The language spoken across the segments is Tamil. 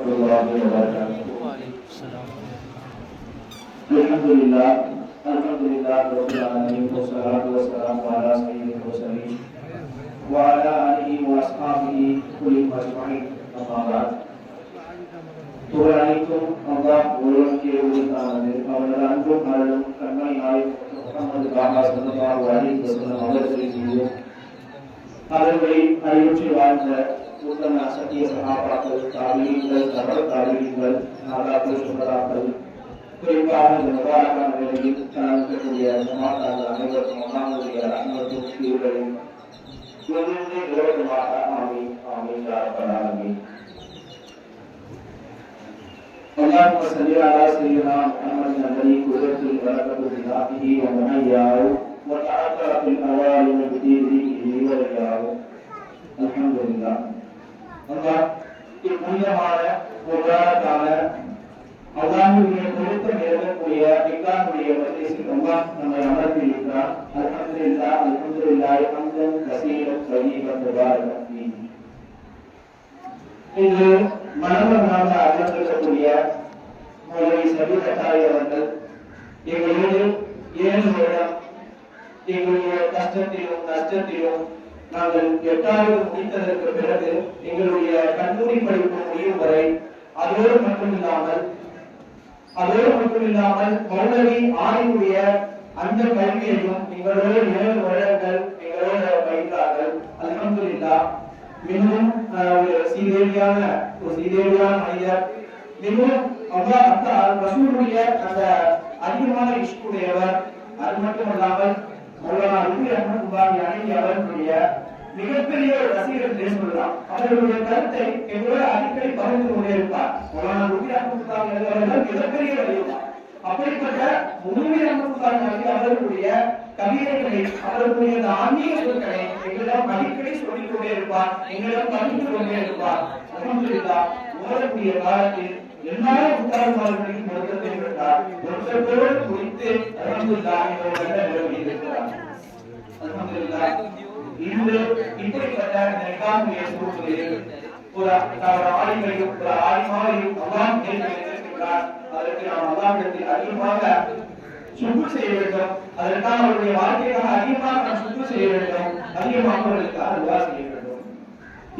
الله وبركاته. الحمد لله رب العالمين والصلاة والسلام على سيد المرسلين وعلى آله وأصحابه كلهم أجمعين. أما بعد. புகழனைத்தும் அல்லாஹ் ஒருவனுக்கே உரித்தானது. அவனது அன்பும் அருளும் கண்மணி நாயகம் முஹம்மது ஸல்லல்லாஹு அலைஹி வஸல்லம் அவர்களின் மீது அவர்களின் அறிவுற்றி வாழ்ந்த உத்தம சத்திய சகாபாக்கள், தாபிஈன்கள், தபா தாபிஈன்கள், நாதாக்கள், சுஹதாக்கள், குறிப்பாக இந்த முபாரக்கான வேளையில் கலந்துக்கூடிய ஜமாத்தார்கள் அனைவருக்கும் அல்லாஹ்வுடைய ரஹ்மத்தும் கிருபையும் தொடர்ந்து நிலவட்டுமாக. ஆமீன் ஆமீன் யா ரப்பல் ஆலமீன். اللهم صل على سيدنا محمد الذي قدرت البركة بذاته ومحياه وتعالى في الأوائل بدينه ولياه. الحمد لله. அல்லாஹ் இப்புனிதமான முபாரக்கான அல்லாஹ்வுடைய பொருத்தம் இருக்கக்கூடிய நிக்காஹுடைய மஜ்லிஸில் அல்லாஹ் நம்மை அமர்த்தியிருக்கிறார். அல்ஹம்துலில்லாஹ் அல்ஹம்துலில்லாஹ் ஹம்தன் கஸீரன் தய்யிபன் முபாரக்கன் ஃபீஹி. இன்று மனவர்களாக அமர்ந்திருக்கக்கூடிய மௌலவி சபீர் அத்தாரி அவர்கள் எங்களோடு 7 வருடம் எங்களுடைய கஷ்டத்திலும் நஷ்டத்திலும் நாங்கள் 8வது முடித்ததற்கு பிறகு எங்களுடைய கல்லூரி படிப்பு முடியும் வரை அதோடு மட்டுமில்லாமல் மௌலவி ஆய்வுடைய அந்த கல்வியையும் எங்களோடு 7 வருடங்கள் எங்களோடு பயின்றார்கள். அல்ஹம்துலில்லாஹ். மிகவும் ஒரு சீதேவியான மனிதர், மிகவும் அல்லாஹ் ரசூலுடைய அந்த அதிகமான இஷ்குடையவர். அது மட்டுமல்லாமல் மௌலானா ருபி ரஹ்மத்துல்லாஹி அலைஹி அவர்களுடைய மிகப்பெரிய ஒரு ரசிகர் என்று சொல்லலாம். அவர்களுடைய கருத்தை எங்களோடு அடிக்கடி பகிர்ந்து கொண்டே இருப்பார். மௌலானா ருபி ரஹ்மத்துல்லாஹி அலைஹி அவர்கள் மிகப்பெரிய வலியுமார். அப்படிப்பட்ட ருபி ரஹ்மத்துல்லாஹி அலைஹி அவர்களுடைய கவிதைகளை, அவர்களுடைய ஆன்மீக சொற்களை எங்களிடம் அடிக்கடி சொல்லிக் கொண்டே இருப்பார், எங்களிடம் படித்து கொண்டே இருப்பார். அல்ஹம்துலில்லாஹ். ஓடக்கூடிய காலத்தில் எல்லாரும் உத்தாரமார்களையும் பொருத்தத்தை பெற்றார். பொருத்தத்தோடு குறித்து அல்ஹம்துலில்லாஹ் இருக்கிறார். அல்ஹம்துலில்லாஹ். இன்று இப்படிப்பட்ட நிகாஹுடைய சூழ்நிலையில் ஒரு ஆலிமையும் ஒரு ஆலிமாவையும் அல்லாஹ் தேர்ந்தெடுத்திருக்கிறார். அதற்கு நாம் அல்லாஹ்விடத்தில் அதிகமாக சுக்குர் செய்ய வேண்டும். அதற்காக அவருடைய வாழ்க்கைக்காக அதிகமாக நாம் சுக்குர் செய்ய வேண்டும். அதிகமாக அவர்களுக்காக துஆ செய்ய வேண்டும்.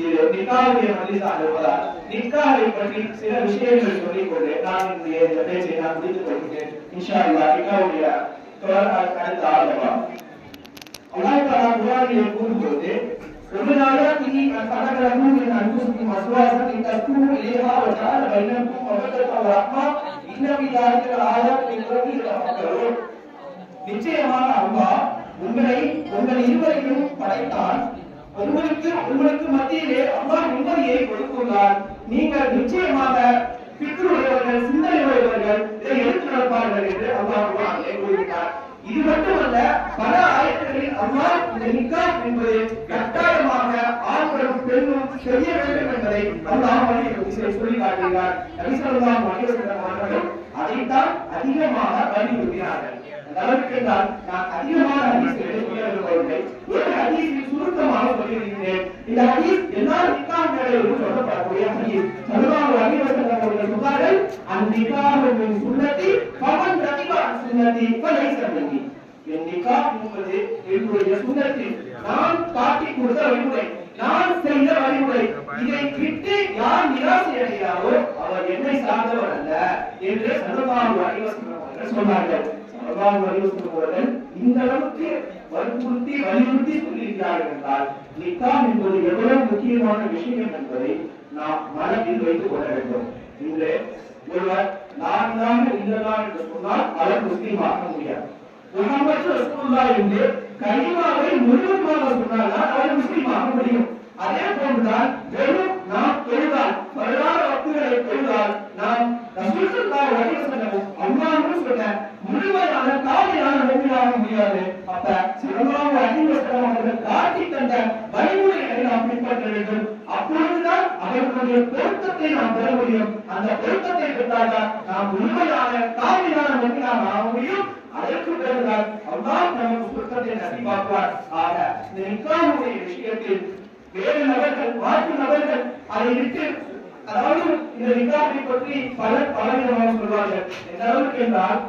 இது நிக்காஹுடைய மஜ்லிஸாக இருப்பதால் நிக்காஹை பற்றி சில விஷயங்கள் சொல்லிக்கொண்டு நான் இந்த பேச்சை நான் முடித்துக் கொள்கிறேன். இன்ஷா அல்லாஹ் நிக்காஹுடைய தொடர் அடுத்த ஆரம்பம். அல்லாஹ் தஆலா குர்ஆனிலே கூறும்போது وَمِنْ خَلَقَ لَكُم مِّنْ أَنفُسِكُمْ أَزْوَاجًا لِتَسْكُنُوا إِلَيْهَا وَجَعَلَ بَيْنَكُم مَّوَدَّةً وَرَحْمَةً إِنَّ فِي ذَلِكَ لَآيَاتٍ لِقَوْمٍ يَتَفَكَّرُونَ. நிச்சயமாக அல்லாஹ் உங்கள் இருவரையும் படைத்தான். உங்களுக்கு மத்தியிலே அல்லாஹ் நிம்மதியை கொடுத்துள்ளார். நீங்கள் நிச்சயமாக பிக்ருடையவர்கள், சிந்தனை உடையவர்கள், இதை எடுத்து நடப்பார்கள் என்று அல்லாஹ் குர்ஆனிலே கூறுகிறார். இது மட்டுமல்ல, பல ஆயத்துகளில் அல்லாஹ் இந்த நிக்காஹ் என்பது கட்டாயமாக ஆண்களும் பெண்ணும் செய்ய வேண்டும் என்பதை அல்லாஹ் சொல்லி காட்டுகிறார். நபி ஸல்லல்லாஹு அலைஹி வஸல்லம் அவர்கள் அதைத்தான் அதிகமாக வலியுறுத்தினார்கள். அதற்கு நான் அதிகமான ஹதீஸ்களை சொல்ல விரும்பவில்லை. ஒரு ஹதீஸில் சுருக்கமாக சொல்லியிருக்கிறேன். இந்த ஹதீஸ் எல்லா நிக்காஹ் மேடையிலும் சொல்லப்படக்கூடிய ஹதீஸ். ஸல்லல்லாஹு அலைஹி வஸல்லம் அவர்கள் சொன்னார்கள், அன்-நிக்காஹு மின் சுன்னதி ஃபமன் ரகிப அன் சுன்னதி ஃபலைஸ மின்னி. என் நிக்காஹ் என்பது என்னுடைய சுன்னத்தில் நான் காட்டிக் கொடுத்த வழிமுறை, நான் செய்த வழிமுறை. இதை விட்டு யார் நிராசை அடைகிறாரோ அவர் என்னை சார்ந்தவர் அல்ல என்று ஸல்லல்லாஹு அலைஹி வஸல்லம் அவர்கள் சொன்னார்கள். ஸல்லல்லாஹு அலைஹி வஸல்லம் அவர்கள் இந்த அளவுக்கு வலியுறுத்தி சொல்லியிருக்கிறார்கள் என்றால் நிக்காஹ் என்பது எவ்வளவு முக்கியமான விஷயம் என்பதை நாம் மனதில் வைத்துக் கொள்ள வேண்டும். இன்று ஒருவர் நான் இல்லதான் என்று சொன்னால் அவர் முஸ்லீம் ஆக முடியாது. முஹம்மது ரசூலுல்லாஹ் என்று கலிமாவை முழுவதுமாக சொன்னால் அவர் முஸ்லீம் ஆக முடியும். அதே போன்றுதான் வெறும் நாம் தொழுதால், வரலாறு வக்துகளை தொழுதால் நாம் ரசூல் ஸல்லல்லாஹு அலைஹி வஸல்லம் அல்லாஹ்வும் சொன்ன முழுமையான காலியான முஃமினாக முடியாது. அப்ப ஸல்லல்லாஹு அலைஹி வஸல்லம் அவர்கள் காட்டி தந்த வழிமுறைகளை நாம் பின்பற்ற வேண்டும். அப்பொழுதுதான் அவர்களுடைய பொருத்தத்தை நாம் பெற முடியும். அந்த பொருத்தத்தை பெற்றால்தான் நாம் முழுமையான காலியான முஃமினாக ஆக முடியும். அதற்கு பிறகுதான் அல்லாஹ் நமக்கு பொருத்தத்தை நசீபாக்குவார். ஆக இந்த நிக்காஹுடைய விஷயத்தில் வேறு நபர்கள், மாற்று நபர்கள் அதை விட்டு அதாவது இந்த நிக்காஹை பற்றி பலர் பல விதமாக சொல்வார்கள். எந்த அளவுக்கு என்றால்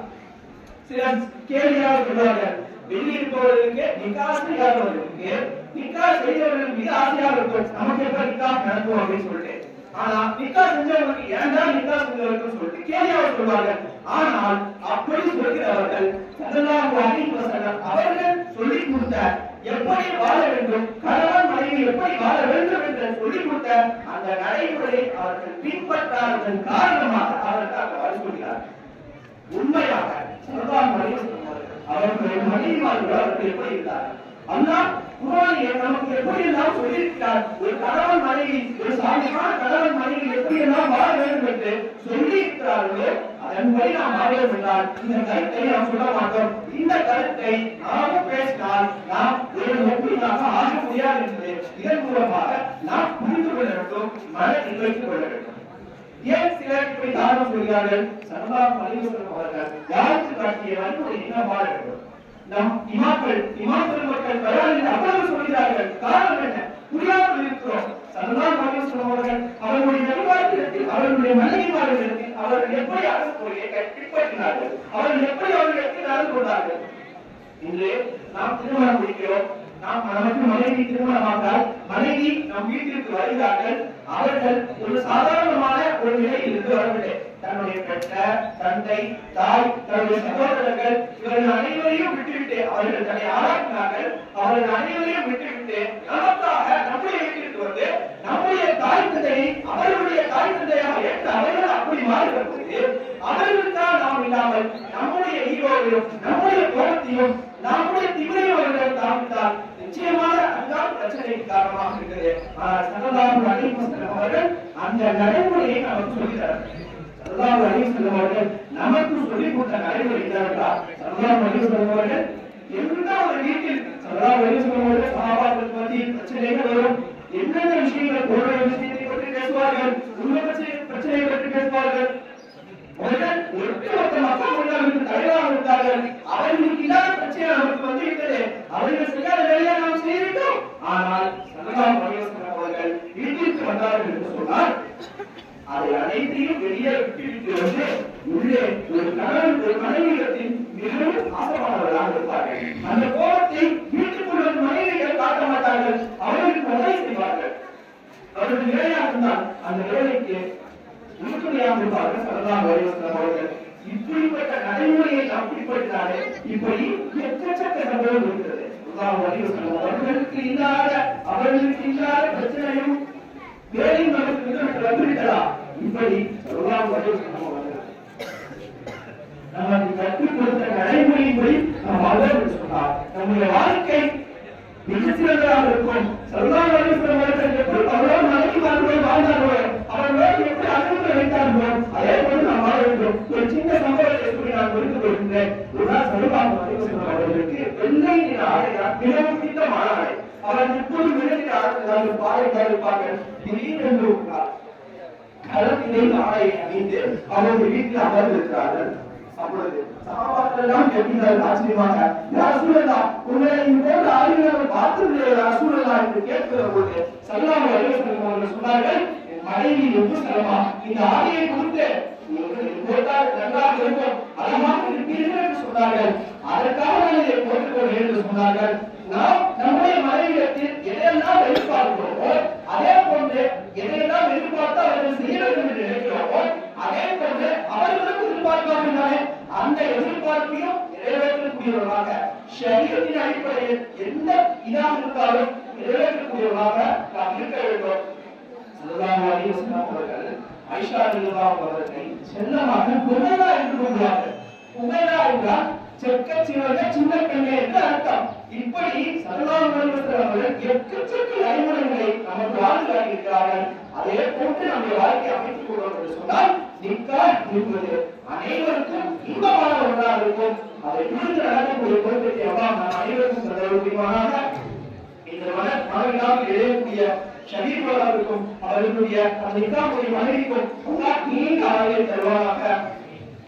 சிலர் கேள்வியாக சொல்வார்கள், வெளியே இருப்பவர்களுக்கு நிக்காஹ் செய்யாதவர்களுக்கு நிக்காஹ் செய்தவர்கள் மீது ஆசையாக இருக்கும், நமக்கு எப்ப நிக்காஹ் நடக்கும் அப்படின்னு சொல்லிட்டு. ஆனா நிக்காஹ் செஞ்சவங்களுக்கு ஏன்டா நிக்காஹ் செஞ்சவர்கள் சொல்லிட்டு கேள்வியாக சொல்வார்கள். ஆனால் அப்படி சொல்கிறவர்கள் ஸல்லல்லாஹு அலைஹி வஸல்லம் அவர்கள் சொல்லிக் கொடுத்த எப்படி வாழ வேண்டும், கணவன் மனைவி எப்படி வாழ வேண்டும் என்று சொல்லிக் கொடுத்த அந்த நடைமுறையை அவர்கள் பின்பற்றாததன் காரணமாக அவர்கள் வாழ சொல்கிறார்கள். உண்மையாக ஸல்லல்லாஹு அலைஹி வஸல்லம் அவர்கள் மனைவிமார்கள் அவர்கள் எப்படி இருந்தார்கள், அல்லாஹ் குர்ஆனில் நமக்கு எப்படி எல்லாம் சொல்லியிருக்கிறார். ஒரு கணவன் மனைவி, ஒரு சாலிஹான கணவன் மனைவி எப்படி எல்லாம் வாழ வேண்டும் என்று சொல்லியிருக்கிறார்களோ அதன்படி நாம் வாழ என்றால் இந்த கருத்தை நாம் சொல்ல மாட்டோம். இந்த கருத்தை நாமும் பேசினால் நாம் ஒரு முக்கியமாக ஆக முடியாது என்பது இதன் மூலமாக நாம் புரிந்து கொள்ள வேண்டும், மனதில் வைத்துக் கொள்ள வேண்டும். ஏன் சிலர் இப்படி காரணம் சொல்கிறார்கள்? ஸல்லல்லாஹு அலைஹி வஸல்லம் அவர்கள் யாருக்கு காட்டிய வழிமுறை என்ன வாழ வேண்டும்? நம் இமாம்கள் மக்கள் பயானில் அவ்வளவு சொல்கிறார்கள். காரணம் என்ன? புரியாமல் இருக்கிறோம். ஸல்லல்லாஹு அலைஹி வஸல்லம் அவர்கள் அவர்களுடைய நல்வாழ்க்கையில் அவர்களுடைய மனைவிமார்களிடத்தில் அவர்கள் எப்படி அணுகுமுறையை பின்பற்றினார்கள், அவர்கள் எப்படி அவர்களுக்கு நடந்து கொண்டார்கள். இன்று நாம் திருமணம் முடிக்கிறோம், நாம் நமக்கு மனைவி திருமணமானால் மனைவி நம் வீட்டிற்கு வருகிறார்கள். அவர்கள் ஒரு சாதாரணமான ஒரு நிலையில் இருந்து வரவில்லை. தன்னுடைய பெற்ற தந்தை, தாய், தன்னுடைய சகோதரர்கள் இவர்கள் அனைவரையும் விட்டுவிட்டு அவர்கள் தன்னை ஆராய்ந்தார்கள். அவர்கள் அனைவரையும் விட்டுவிட்டு நமக்காக நம்முடைய வீட்டிற்கு வந்து நம்முடைய தாய் தந்தையை அவர்களுடைய தாய் தந்தையாக ஏற்று அவர்கள் அப்படி மாறுகிறது. அவர்களுக்காக நாம் இல்லாமல் நம்முடைய ஈரோவையும் நம்முடைய கோபத்தையும் நம்முடைய திமிரையும் அவர்கள் காமித்தால் நிச்சயமாக அதுதான் பிரச்சனைக்கு காரணமாக இருக்கிறது. ஆனால் ஸல்லல்லாஹு அலைஹி வஸல்லம் அவர்கள் அந்த நடைமுறையை நமக்கு சொல்கிறார்கள். ஸல்லல்லாஹு அலைஹி வஸல்லம் அவர்கள் நமக்கு சொல்லிக் கொடுத்த நடைமுறை என்னவென்றால், ஸல்லல்லாஹு அலைஹி வஸல்லம் அவர்கள் எந்த ஒரு வீட்டில் ஸல்லல்லாஹு அலைஹி வஸல்லம் அவர்கள் சஹாபாக்கள் பற்றி பிரச்சனைகள் வரும், என்னென்ன விஷயங்கள் பொருளாதார விஷயத்தை பற்றி பேசுவார்கள், உண்மை பிரச்சனையை பற்றி பேசுவார்கள். அவர்கள் ஒட்டுமொத்த மக்கள் முன்னாளுக்கு தலைவராக இருந்தார்கள். அவர்களுக்கு இல்லாத பிரச்சனை நமக்கு வந்து விட்டது. அவர்கள் செய்யாத வேலையை நாம் செய்துவிட்டோம். ஆனால் ஸல்லல்லாஹு அலைஹி வஸல்லம் அவர்கள் வீட்டிற்கு வந்தார்கள் என்று சொன்னால் அதை அனைத்தையும் வெளியே விட்டுவிட்டு வந்து உள்ளே ஒரு கணவன் ஒரு மனைவியிடத்தில் மிகவும் ஆசையானவர்களாக இருப்பார்கள். அந்த கோபத்தை வீட்டுக்குள்ள மனைவிகள் காட்ட மாட்டார்கள், அவர்களுக்கு உதவி செய்வார்கள். அவர்கள் வேலையாக இருந்தால் அந்த வேலைக்கு உறுதுணையாக இருப்பார்கள் ஸல்லல்லாஹு அலைஹி வஸல்லம் அவர்கள். இப்படிப்பட்ட நடைமுறையை நாம் பின்பற்றினாலே இப்படி எக்கச்சக்க சம்பவம் இருக்கிறது. ஸல்லல்லாஹு அலைஹி வஸல்லம் அவர்களுக்கு இல்லாத பிரச்சனையும் வேலையும் நமக்கு வந்துவிட்டதா? இப்படி ஸல்லல்லாஹு அலைஹி வஸல்லம் அவர்கள் நமக்கு கற்றுக் கொடுத்த நடைமுறையின்படி நாம் வாழ சொன்னார். நம்முடைய வாழ்க்கை மிக சிறந்ததாக இருக்கும். ஸல்லல்லாஹு அலைஹி வஸல்லம் அவர்கள் எப்படி அவரோடு மனைவிமார்களோடு வாழ்ந்தார்களோ, அவர்களோடு எப்படி அணுகுமுறை வைத்தார்களோ அதே போல நாம் வாழ வேண்டும். ஒரு சின்ன சம்பவத்தை சொல்லி நான் புரிந்து கொள்கின்றேன். ஸல்லல்லாஹு அலைஹி வஸல்லம் அவர்களுக்கு வெள்ளை நிற ஆடைதான் மிகவும் பிடித்தமான ஆடை. அவர்கள் எப்போதும் வெள்ளை நிற ஆடை பாறைகள் இருப்பார்கள். திடீரென்று கலத்திலே ஆடையை அணிந்து அவர்கள் வீட்டில் அமர்ந்திருக்கிறார்கள். அப்பொழுது சஹாபாக்கள் எல்லாம் கேட்கிறார்கள் ஆச்சரியமாக, யா ரசூலல்லாஹ், உங்களை போன்ற ஆளுநர்கள் பார்த்ததில்லையா யா ரசூலல்லாஹ் என்று கேட்கிற போது ஸல்லல்லாஹு அலைஹி வஸல்லம் அவர்கள் சொன்னார்கள், என் மனைவி உம்மு சலமா இந்த ஆடையை கொடுத்து நீங்கள் போட்டால் நன்றாக இருக்கும், அழகாக இருப்பீர்கள் என்று சொன்னார்கள். அதற்காக நான் இதை போட்டுக்கொள்கிறேன் என்று சொன்னார்கள். நாம் நம்முடைய மனைவியிடத்தில் எதையெல்லாம் எதிர்பார்க்கிறோமோ அதே போன்று எதையெல்லாம் எதிர்பார்த்து அவர்கள் செய்ய வேண்டும் என்று நினைக்கிறோமோ அதே போன்று அவர்களுக்கு எதிர்பார்ப்பார்கள். அந்த எதிர்பார்ப்பையும் நிறைவேற்றக்கூடியவர்களாக ஷரீஅத்தின் அடிப்படையில் எந்த இதாக இருந்தாலும் நிறைவேற்றக்கூடியவர்களாக நாம் இருக்க வேண்டும். ஸல்லல்லாஹு அலைஹி வஸல்லம் அவர்கள் ஆயிஷா ரலியல்லாஹு அவர்களை செல்லமாக குமைரா என்று கூறுவார்கள். குமைரா என்றால் செக்கச்சிவந்த சின்ன பெண்ணே என்று அர்த்தம். இப்படி ஸல்லல்லாஹு அலைஹி வஸல்லம் அவர்கள் எக்கச்சக்க அறிவுரைகளை நமக்கு வாழ்ந்து காட்டியிருக்கிறார்கள். அதே போன்று நம்முடைய வாழ்க்கையை அமைத்துக் கொள்வோம் என்று சொன்னால் நிக்காஹ் என்பது அனைவருக்கும் இன்பமான ஒன்றாக இருக்கும். அதை புரிந்து நடக்கக்கூடிய பொறுப்பை அல்லாஹ் நம் அனைவருக்கும் தருவானாக. இந்த மனவிழாவில் எழுதக்கூடிய ஷரீஃபுக்கும் அவர்களுடைய அந்த நிக்காஹுடைய மனைவிக்கும் அல்லாஹ் நீண்ட ஆயுளை தருவானாக,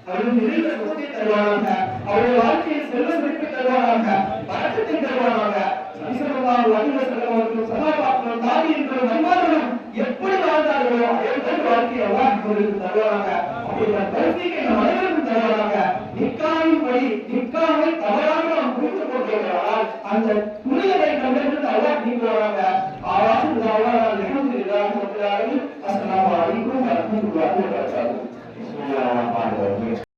அவர்கள் நிறைந்த சுகத்தை தருவானாக, அவருடைய வாழ்க்கையில் செல்வ செழிப்பை தருவானாக, பரக்கத்தை தருவானாக. ஸல்லல்லாஹு அலைஹி வஸல்லம் அவர்களும் சஹாபாக்களும் தாபிஈன்களும் நபிமார்களும் எப்படி வாழ்ந்தார்களோ அதே போன்று தருவாங்க. அப்படிங்கிற தௌஃபீக்கை நம் அனைவருக்கும் தருவாங்க. நிக்காவை தவறாக நாம் புரிந்து கொண்டிருக்கிறார். அந்த புரிதலை கண்டறிந்து அல்லாஹ் நீக்குவாங்க. ஆவாசு தாவா அல்ஹம்துலில்லாஹி ரப்பில் ஆலமீன். அஸ்ஸலாமு அலைக்கும் வரஹ்மத்துல்லாஹி வபரகாத்துஹு.